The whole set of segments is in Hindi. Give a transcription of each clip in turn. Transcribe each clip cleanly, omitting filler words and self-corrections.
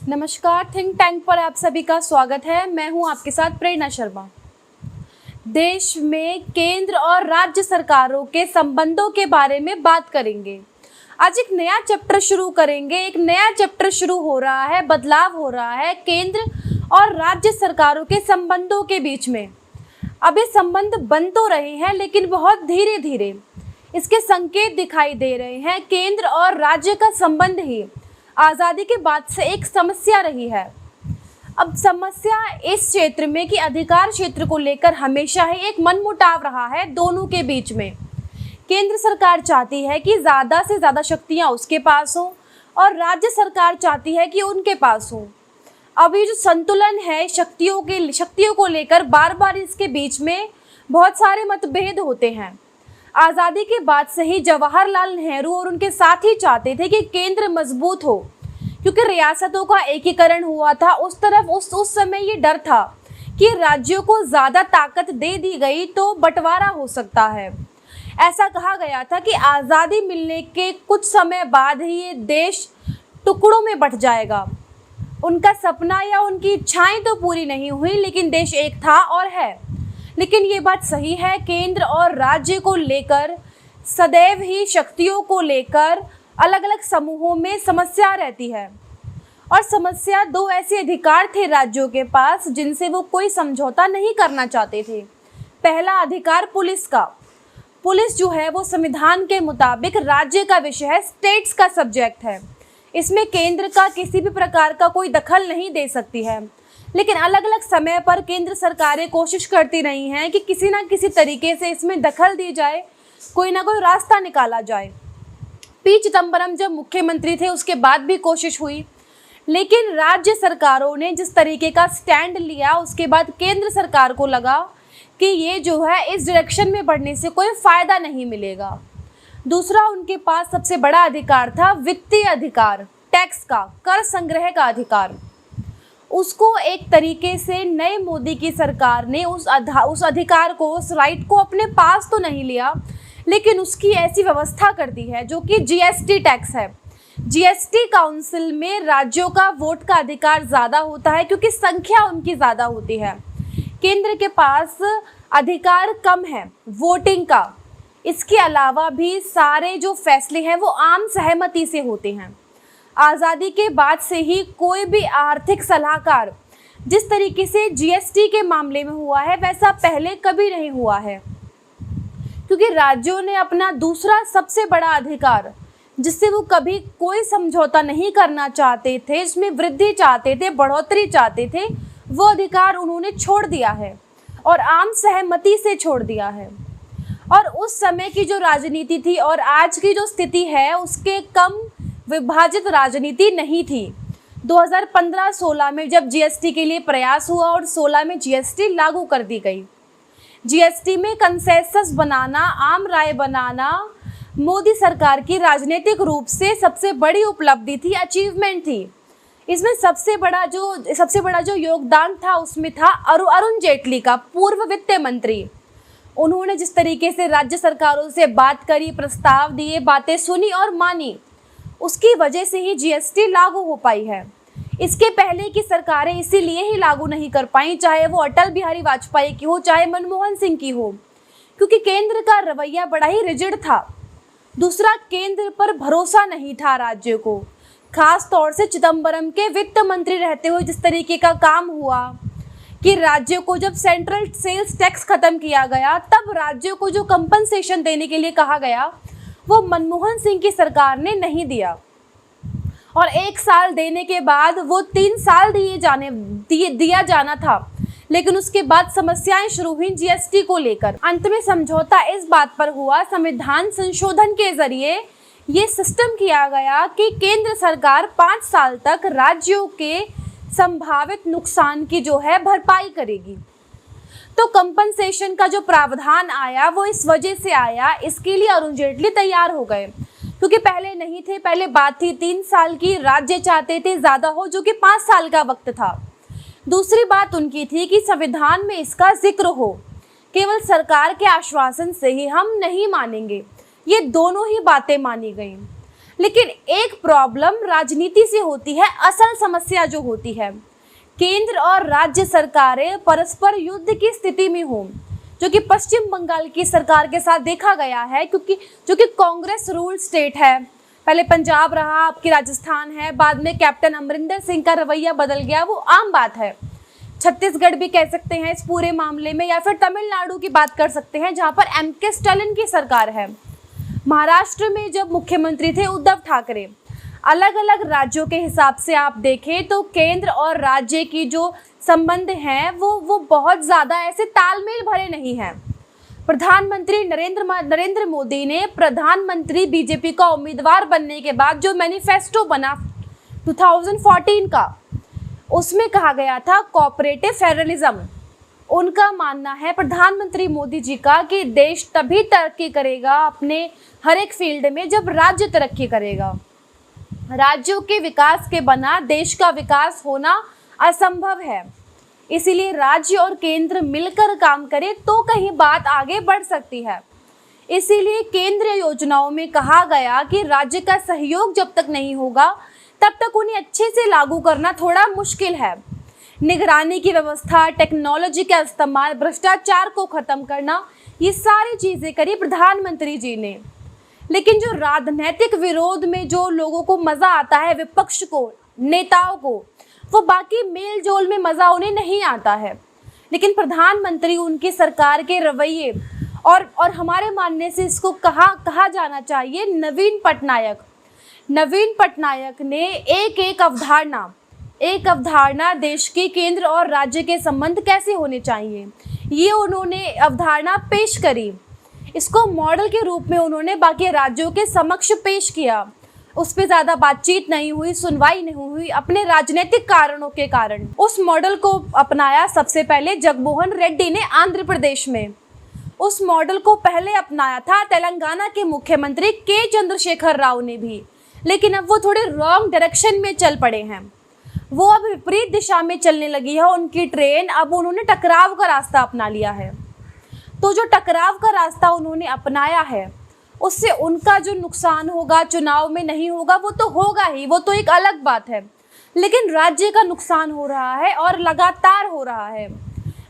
नमस्कार, थिंक टैंक पर आप सभी का स्वागत है। मैं हूं आपके साथ प्रेरणा शर्मा। देश में केंद्र और राज्य सरकारों के संबंधों के बारे में बात करेंगे। आज एक नया चैप्टर शुरू करेंगे। एक नया चैप्टर शुरू हो रहा है, बदलाव हो रहा है केंद्र और राज्य सरकारों के संबंधों के बीच में। अब ये संबंध बन तो रहे हैं, लेकिन बहुत धीरे धीरे इसके संकेत दिखाई दे रहे हैं। केंद्र और राज्य का संबंध ही आज़ादी के बाद से एक समस्या रही है। अब समस्या इस क्षेत्र में कि अधिकार क्षेत्र को लेकर हमेशा ही एक मनमुटाव रहा है दोनों के बीच में। केंद्र सरकार चाहती है कि ज़्यादा से ज़्यादा शक्तियां उसके पास हों और राज्य सरकार चाहती है कि उनके पास हों। अब ये जो संतुलन है शक्तियों को लेकर बार बार इसके बीच में बहुत सारे मतभेद होते हैं। आज़ादी के बाद से ही जवाहरलाल नेहरू और उनके साथी चाहते थे कि केंद्र मजबूत हो, क्योंकि रियासतों का एकीकरण हुआ था। उस तरफ उस समय ये डर था कि राज्यों को ज़्यादा ताकत दे दी गई तो बंटवारा हो सकता है। ऐसा कहा गया था कि आज़ादी मिलने के कुछ समय बाद ही ये देश टुकड़ों में बंट जाएगा। उनका सपना या उनकी इच्छाएं तो पूरी नहीं हुई, लेकिन देश एक था और है। लेकिन ये बात सही है, केंद्र और राज्य को लेकर सदैव ही शक्तियों को लेकर अलग अलग समूहों में समस्या रहती है। और समस्या दो ऐसे अधिकार थे राज्यों के पास जिनसे वो कोई समझौता नहीं करना चाहते थे। पहला अधिकार पुलिस का। पुलिस जो है वो संविधान के मुताबिक राज्य का विषय है, स्टेट्स का सब्जेक्ट है। इसमें केंद्र का किसी भी प्रकार का कोई दखल नहीं दे सकती है। लेकिन अलग अलग समय पर केंद्र सरकारें कोशिश करती रही हैं कि किसी ना किसी तरीके से इसमें दखल दी जाए, कोई ना कोई रास्ता निकाला जाए। पी चिदम्बरम जब मुख्यमंत्री थे उसके बाद भी कोशिश हुई, लेकिन राज्य सरकारों ने जिस तरीके का स्टैंड लिया उसके बाद केंद्र सरकार को लगा कि ये जो है इस डायरेक्शन में बढ़ने से कोई फ़ायदा नहीं मिलेगा। दूसरा उनके पास सबसे बड़ा अधिकार था वित्तीय अधिकार, टैक्स का, कर संग्रह का अधिकार। उसको एक तरीके से नए मोदी की सरकार ने उस अधिकार को, उस राइट को अपने पास तो नहीं लिया, लेकिन उसकी ऐसी व्यवस्था कर दी है जो कि जीएसटी टैक्स है। जीएसटी काउंसिल में राज्यों का वोट का अधिकार ज़्यादा होता है क्योंकि संख्या उनकी ज़्यादा होती है। केंद्र के पास अधिकार कम है वोटिंग का। इसके अलावा भी सारे जो फैसले हैं वो आम सहमति से होते हैं। आज़ादी के बाद से ही कोई भी आर्थिक सलाहकार जिस तरीके से जीएसटी के मामले में हुआ है वैसा पहले कभी नहीं हुआ है, क्योंकि राज्यों ने अपना दूसरा सबसे बड़ा अधिकार जिससे वो कभी कोई समझौता नहीं करना चाहते थे, इसमें वृद्धि चाहते थे, बढ़ोतरी चाहते थे, वो अधिकार उन्होंने छोड़ दिया है और आम सहमति से छोड़ दिया है। और उस समय की जो राजनीति थी और आज की जो स्थिति है उसके कम विभाजित राजनीति नहीं थी। 2015-16 में जब जीएसटी के लिए प्रयास हुआ और 16 में जीएसटी लागू कर दी गई। जीएसटी में कंसेंसस बनाना, आम राय बनाना मोदी सरकार की राजनीतिक रूप से सबसे बड़ी उपलब्धि थी, अचीवमेंट थी। इसमें सबसे बड़ा जो योगदान था उसमें था अरुण जेटली का, पूर्व वित्त मंत्री। उन्होंने जिस तरीके से राज्य सरकारों से बात करी, प्रस्ताव दिए, बातें सुनी और मानी, उसकी वजह से ही जीएसटी लागू हो पाई है। इसके पहले की सरकारें इसीलिए ही लागू नहीं कर पाई, चाहे वो अटल बिहारी वाजपेयी की हो, चाहे मनमोहन सिंह की हो, क्योंकि केंद्र का रवैया बड़ा ही रिजिड था। दूसरा, केंद्र पर भरोसा नहीं था राज्य को। खास तौर से चिदम्बरम के वित्त मंत्री रहते हुए जिस तरीके का काम हुआ कि राज्य को जब सेंट्रल सेल्स टैक्स खत्म किया गया तब राज्यों को जो कंपनसेशन देने के लिए कहा गया वो मनमोहन सिंह की सरकार ने नहीं दिया, और 1 साल देने के बाद वो 3 साल दिया जाना था। लेकिन उसके बाद समस्याएं शुरू हुई जीएसटी को लेकर। अंत में समझौता इस बात पर हुआ, संविधान संशोधन के जरिए ये सिस्टम किया गया कि केंद्र सरकार 5 साल तक राज्यों के संभावित नुकसान की जो है भरपाई करेगी। तो कंपनसेशन का जो प्रावधान आया वो इस वजह से आया, इसके लिए अरुण जेटली तैयार हो गए, क्योंकि पहले नहीं थे। पहले बात थी 3 साल की, राज्य चाहते थे ज़्यादा हो, जो कि 5 साल का वक्त था। दूसरी बात उनकी थी कि संविधान में इसका जिक्र हो, केवल सरकार के आश्वासन से ही हम नहीं मानेंगे। ये दोनों ही बातें मानी गई। लेकिन एक प्रॉब्लम राजनीति से होती है, असल समस्या जो होती है, केंद्र और राज्य सरकारें परस्पर युद्ध की स्थिति में हों, जो कि पश्चिम बंगाल की सरकार के साथ देखा गया है, क्योंकि जो कि कांग्रेस रूल स्टेट है। पहले पंजाब रहा, अब की राजस्थान है, बाद में कैप्टन अमरिंदर सिंह का रवैया बदल गया, वो आम बात है। छत्तीसगढ़ भी कह सकते हैं इस पूरे मामले में, या फिर तमिलनाडु की बात कर सकते हैं जहां पर एमके स्टालिन की सरकार है। महाराष्ट्र में जब मुख्यमंत्री थे उद्धव ठाकरे, अलग अलग राज्यों के हिसाब से आप देखें तो केंद्र और राज्य की जो संबंध हैं वो बहुत ज़्यादा ऐसे तालमेल भरे नहीं हैं। प्रधानमंत्री नरेंद्र मोदी ने प्रधानमंत्री बीजेपी का उम्मीदवार बनने के बाद जो मैनिफेस्टो बना 2014 का, उसमें कहा गया था कोऑपरेटिव फेडरलिज्म। उनका मानना है प्रधानमंत्री मोदी जी का कि देश तभी तरक्की करेगा अपने हर एक फील्ड में जब राज्य तरक्की करेगा। राज्यों के विकास के बिना देश का विकास होना असंभव है। इसीलिए राज्य और केंद्र मिलकर काम करें तो कहीं बात आगे बढ़ सकती है। इसीलिए केंद्रीय योजनाओं में कहा गया कि राज्य का सहयोग जब तक नहीं होगा तब तक उन्हें अच्छे से लागू करना थोड़ा मुश्किल है। निगरानी की व्यवस्था, टेक्नोलॉजी का इस्तेमाल, भ्रष्टाचार को खत्म करना, ये सारी चीज़ें करी प्रधानमंत्री जी ने। लेकिन जो राजनीतिक विरोध में जो लोगों को मज़ा आता है, विपक्ष को, नेताओं को, वो बाकी मेल जोल में मज़ा उन्हें नहीं आता है। लेकिन उनकी सरकार के रवैये और हमारे मानने से इसको कहा जाना चाहिए नवीन पटनायक ने एक अवधारणा देश की केंद्र और राज्य के संबंध कैसे होने चाहिए, ये उन्होंने अवधारणा पेश करी। इसको मॉडल के रूप में उन्होंने बाकी राज्यों के समक्ष पेश किया। उस पर ज़्यादा बातचीत नहीं हुई, सुनवाई नहीं हुई, अपने राजनीतिक कारणों के कारण। उस मॉडल को अपनाया सबसे पहले जगनमोहन रेड्डी ने आंध्र प्रदेश में। उस मॉडल को पहले अपनाया था तेलंगाना के मुख्यमंत्री के चंद्रशेखर राव ने भी। लेकिन अब वो थोड़े रॉन्ग डायरेक्शन में चल पड़े हैं, वो अब विपरीत दिशा में चलने लगी है उनकी ट्रेन। अब उन्होंने टकराव का रास्ता अपना लिया है। तो जो टकराव का रास्ता उन्होंने अपनाया है उससे उनका जो नुकसान होगा चुनाव में नहीं होगा, वो तो होगा ही, वो तो एक अलग बात है। लेकिन राज्य का नुकसान हो रहा है और लगातार हो रहा है।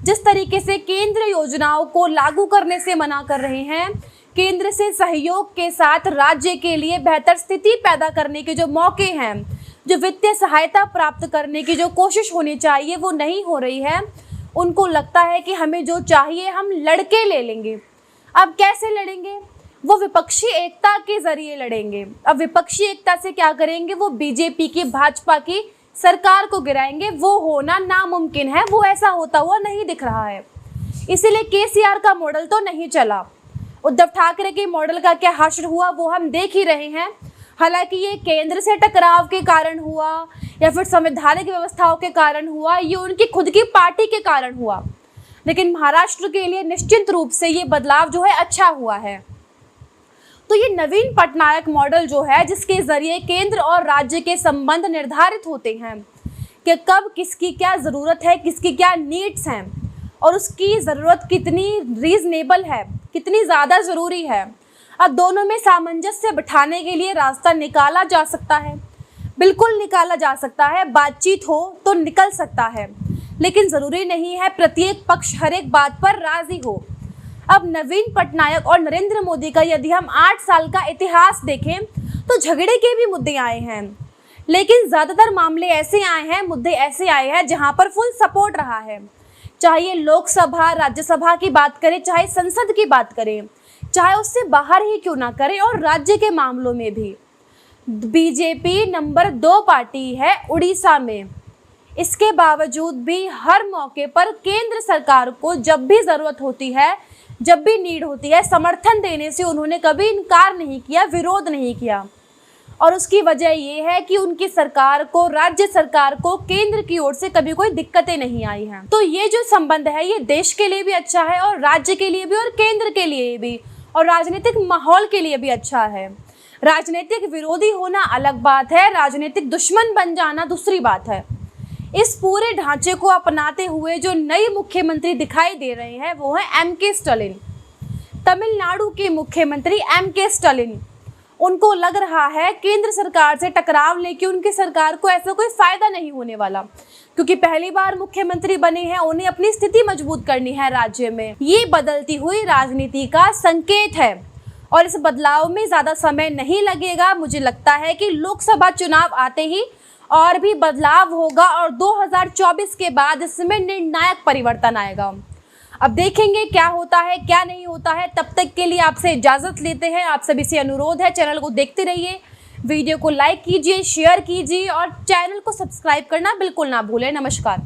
जिस तरीके से केंद्र योजनाओं को लागू करने से मना कर रहे हैं, केंद्र से सहयोग के साथ राज्य के लिए बेहतर स्थिति पैदा करने के जो मौके हैं, जो वित्तीय सहायता प्राप्त करने की जो कोशिश होनी चाहिए वो नहीं हो रही है। उनको लगता है कि हमें जो चाहिए हम लड़के ले लेंगे। अब कैसे लड़ेंगे? वो विपक्षी एकता के जरिए लड़ेंगे। अब विपक्षी एकता से क्या करेंगे? वो बीजेपी की, भाजपा की सरकार को गिराएंगे। वो होना नामुमकिन है, वो ऐसा होता हुआ नहीं दिख रहा है। इसीलिए केसीआर का मॉडल तो नहीं चला। उद्धव ठाकरे के मॉडल का क्या हश्र हुआ वो हम देख ही रहे हैं। हालांकि ये केंद्र से टकराव के कारण हुआ या फिर संवैधानिक व्यवस्थाओं के कारण हुआ, ये उनकी खुद की पार्टी के कारण हुआ, लेकिन महाराष्ट्र के लिए निश्चित रूप से ये बदलाव जो है अच्छा हुआ है। तो ये नवीन पटनायक मॉडल जो है, जिसके जरिए केंद्र और राज्य के संबंध निर्धारित होते हैं कि कब किसकी क्या ज़रूरत है, किसकी क्या नीड्स हैं और उसकी ज़रूरत कितनी रीजनेबल है, कितनी ज़्यादा ज़रूरी है। अब दोनों में सामंजस्य बिठाने के लिए रास्ता निकाला जा सकता है, बिल्कुल निकाला जा सकता है। बातचीत हो तो निकल सकता है, लेकिन ज़रूरी नहीं है प्रत्येक पक्ष हर एक बात पर राज़ी हो। अब नवीन पटनायक और नरेंद्र मोदी का यदि हम 8 साल का इतिहास देखें तो झगड़े के भी मुद्दे आए हैं, लेकिन ज़्यादातर मामले ऐसे आए हैं, मुद्दे ऐसे आए हैं जहां पर फुल सपोर्ट रहा है। चाहे लोकसभा, राज्यसभा की बात करें, चाहे संसद की बात करें, चाहे उससे बाहर ही क्यों ना करें, और राज्य के मामलों में भी बीजेपी नंबर 2 पार्टी है उड़ीसा में। इसके बावजूद भी हर मौके पर केंद्र सरकार को जब भी ज़रूरत होती है, जब भी नीड होती है, समर्थन देने से उन्होंने कभी इनकार नहीं किया, विरोध नहीं किया। और उसकी वजह ये है कि उनकी सरकार को, राज्य सरकार को केंद्र की ओर से कभी कोई दिक्कतें नहीं आई हैं। तो ये जो संबंध है ये देश के लिए भी अच्छा है और राज्य के लिए भी और केंद्र के लिए भी और राजनीतिक माहौल के लिए भी अच्छा है। राजनीतिक विरोधी होना अलग बात है, राजनीतिक दुश्मन बन जाना दूसरी बात है। इस पूरे ढांचे को अपनाते हुए जो नए मुख्यमंत्री दिखाई दे रहे हैं वो है एमके स्टालिन, तमिलनाडु के मुख्यमंत्री एमके स्टालिन। उनको लग रहा है केंद्र सरकार से टकराव लेके उनकी सरकार को ऐसा कोई फायदा नहीं होने वाला, क्योंकि पहली बार मुख्यमंत्री बने हैं, उन्हें अपनी स्थिति मजबूत करनी है राज्य में। ये बदलती हुई राजनीति का संकेत है और इस बदलाव में ज्यादा समय नहीं लगेगा। मुझे लगता है कि लोकसभा चुनाव आते ही और भी बदलाव होगा और 2024 के बाद इसमें निर्णायक परिवर्तन आएगा। अब देखेंगे क्या होता है क्या नहीं होता है। तब तक के लिए आपसे इजाजत लेते हैं। आप सभी से अनुरोध है, चैनल को देखते रहिए, वीडियो को लाइक कीजिए, शेयर कीजिए और चैनल को सब्सक्राइब करना बिल्कुल ना भूलें। नमस्कार।